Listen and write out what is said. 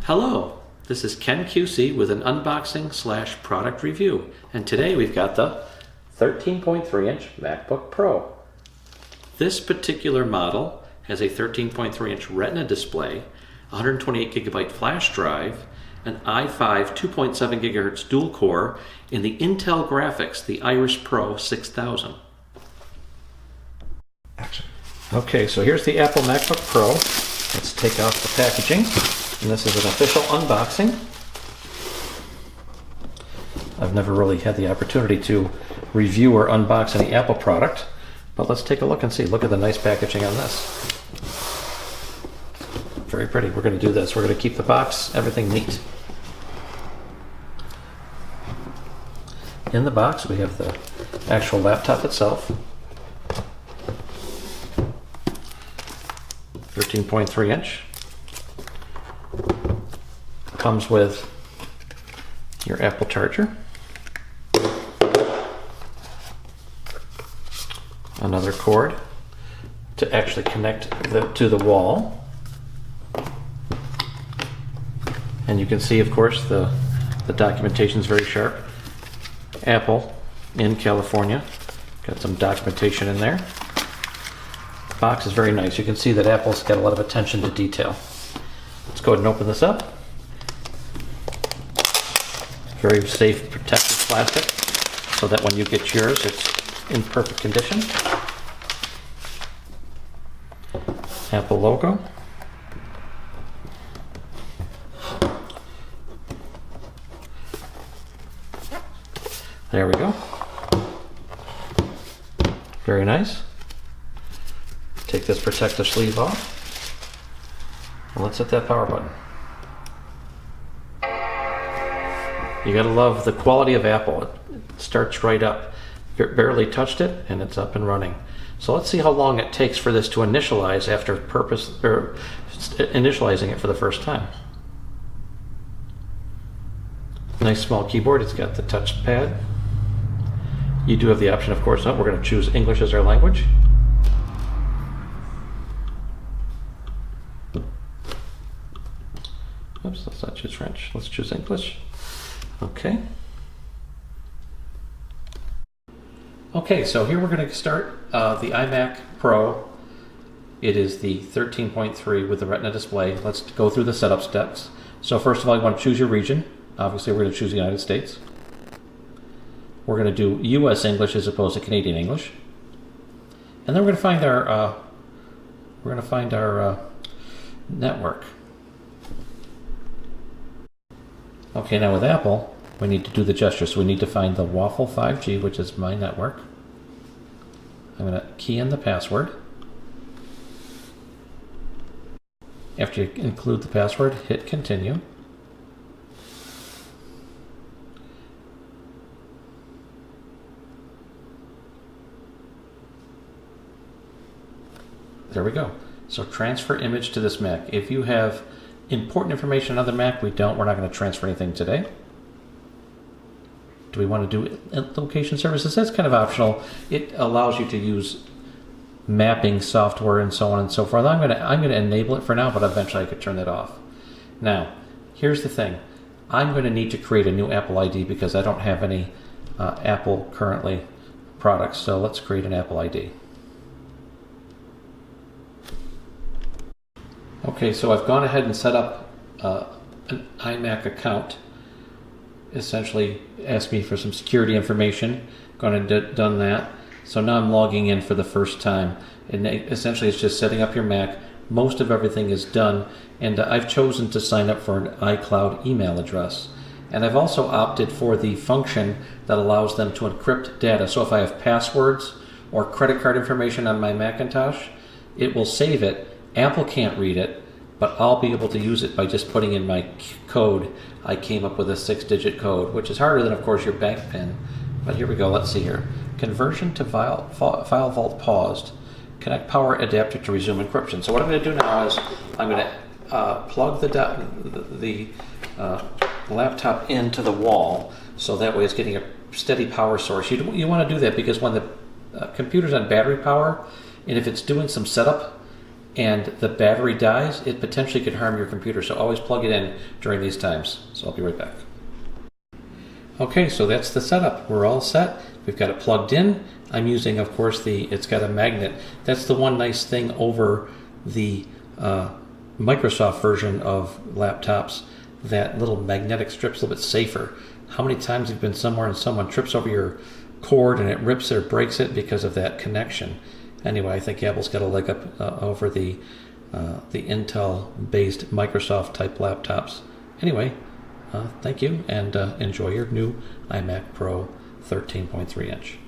Hello, this is Ken QC with an unboxing slash product review, and today we've got the 13.3-inch MacBook Pro. This particular model has a 13.3-inch retina display, 128 gigabyte flash drive, an i5 2.7 gigahertz dual core in the Intel graphics, the Iris Pro 6000. Action. Okay, so here's the Apple MacBook Pro. Let's take off the packaging. And this is an official unboxing. I've never really had the opportunity to review or unbox any Apple product, but let's take a look and see. Look at the nice packaging on this. Very pretty. We're going to do this. We're going to keep the box, everything neat. In the box, we have the actual laptop itself. 13.3-inch. Comes with your Apple charger, another cord to actually connect to the wall, and you can see, of course, the documentation is very sharp. Apple in California, got some documentation in there. The box is very nice. You can see that Apple's got a lot of attention to detail. Let's go ahead and open this up. Very safe, protective plastic, so that when you get yours, it's in perfect condition. Apple logo. There we go. Very nice. Take this protective sleeve off. And let's hit that power button. You gotta love the quality of Apple. It starts right up. Barely touched it and it's up and running. So let's see how long it takes for this to initialize after initializing it for the first time. Nice small keyboard. It's got the touch pad. You do have the option, of course. We're going to choose English as our language. Oops, let's not choose French. Let's choose English. Okay. Okay, so here we're going to start the iMac Pro. It is the 13.3 with the Retina display. Let's go through the setup steps. So first of all, you want to choose your region. Obviously, we're going to choose the United States. We're going to do U.S. English as opposed to Canadian English, and then we're going to find our network. Okay, now with Apple, we need to do the gesture. So we need to find the Waffle 5G, which is my network. I'm going to key in the password. After you include the password, hit continue. There we go. So transfer image to this Mac. If you have important information on the Mac, we're not going to transfer anything today. Do we want to do location services? That's kind of optional. It allows you to use mapping software and so on and so forth. I'm going to enable it for now, but eventually I could turn that off. Now, here's the thing. I'm going to need to create a new Apple ID because I don't have any Apple currently products. So let's create an Apple ID. Okay, so I've gone ahead and set up an iMac account. Essentially asked me for some security information. Gone and done that. So now I'm logging in for the first time. And essentially it's just setting up your Mac. Most of everything is done. And I've chosen to sign up for an iCloud email address. And I've also opted for the function that allows them to encrypt data. So if I have passwords or credit card information on my Macintosh, it will save it. Apple can't read it, but I'll be able to use it by just putting in my code. I came up with a 6-digit code, which is harder than, of course, your bank PIN. But here we go. Let's see here. Conversion to file vault paused. Connect power adapter to resume encryption. So what I'm going to do now is I'm going to plug the laptop into the wall, so that way it's getting a steady power source. You want to do that because when the computer's on battery power, and if it's doing some setup, and the battery dies, it potentially could harm your computer. So always plug it in during these times. So I'll be right back. Okay, so that's the setup. We're all set. We've got it plugged in. I'm using, of course, it's got a magnet. That's the one nice thing over the Microsoft version of laptops. That little magnetic strip's a little bit safer. How many times have you been somewhere and someone trips over your cord and it rips it or breaks it because of that connection? Anyway, I think Apple's got a leg up over the Intel-based Microsoft-type laptops. Anyway, thank you, and enjoy your new iMac Pro 13.3 inch.